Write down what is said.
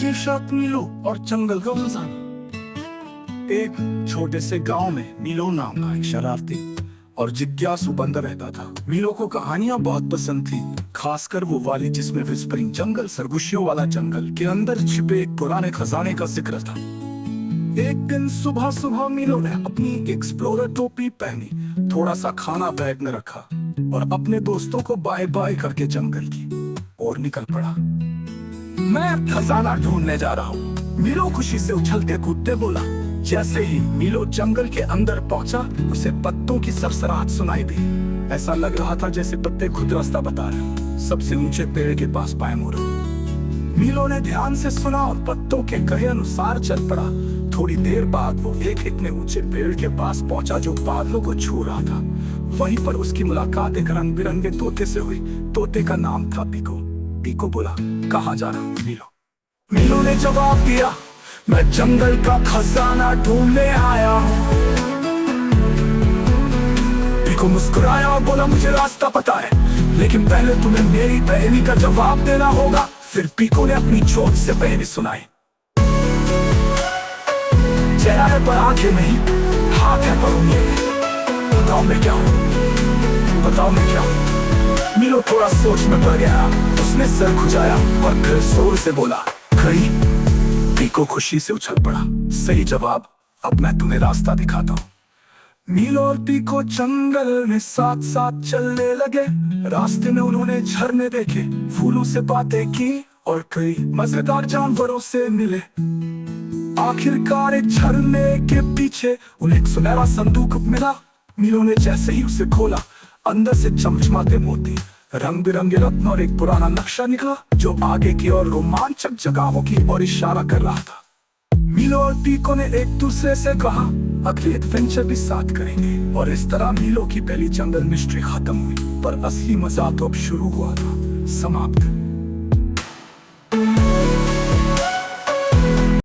शीर्षक मीलो और जंगल का इंसान। एक छोटे से गांव में मीलो नाम का एक शरारती और जिज्ञासु बंदर रहता था। मीलो को कहानियां बहुत पसंद थी, खासकर वो वाली जिसमें विस्परिंग जंगल, सरगुशियों वाला जंगल के अंदर छिपे एक पुराने खजाने का जिक्र था। एक दिन सुबह सुबह मीलो ने अपनी एक्सप्लोरर टोपी पहनी, थोड़ा सा खाना बैग में रखा और अपने दोस्तों को बाय बाय करके जंगल की ओर निकल पड़ा। मैं खजाना ढूंढने जा रहा हूँ, मीलो खुशी से उछलते कूदते बोला। जैसे ही मीलो जंगल के अंदर पहुंचा, उसे पत्तों की सरसराहट सुनाई दी। ऐसा लग रहा था जैसे पत्ते खुद रास्ता बता रहे। सबसे ऊंचे पेड़ के पास पाए मोड़। मीलो ने ध्यान से सुना और पत्तों के कहे अनुसार चल पड़ा। थोड़ी देर बाद वो एक इतने ऊंचे पेड़ के पास पहुंचा जो बादलों को छू रहा था। वहीं पर उसकी मुलाकात एक रंग बिरंगे तोते से हुई। तोते का नाम था पीको। पीको बोला, कहाँ जा रहा हूँ मीलो? मीलो ने जवाब दिया, मैं जंगल का खजाना ढूंढने आया हूँ। पीको मुस्कुराया और बोला, मुझे रास्ता पता है, लेकिन पहले तुम्हें मेरी पहेली का जवाब देना होगा। फिर पीको ने अपनी चोट से पहेली सुनाई। चेहरा है पर आंखें नहीं, हाथ है पर उंगलियां। बताओ मैं क्या हूँ? बताओ मैं क्या हूँ? मीलो थोड़ा सोच में पड़ गया। उसने सर खुजाया और फिर जोर से बोला, घड़ी। पीको खुशी से उछल पड़ा। सही जवाब, अब मैं तुम्हें रास्ता दिखाता हूँ। मीलो और पीको जंगल में साथ साथ चलने लगे। रास्ते में उन्होंने झरने देखे, फूलों से बातें की और कई मजेदार जानवरों से मिले। आखिरकार एक झरने के पीछे उन्हें एक सुनहरा संदूक मिला। मीलो ने जैसे ही उसे खोला, अंदर से चमचमाते मोती, रंग बिरंगे रत्न और एक पुराना नक्शा निकला जो आगे की और रोमांचक जगहों की ओर इशारा कर रहा था। मीलो और पीको ने एक दूसरे से कहा, अगले एडवेंचर भी साथ करेंगे। और इस तरह मीलो की पहली जंगल मिस्ट्री खत्म हुई, पर असली मजा तो अब शुरू हुआ था। समाप्त।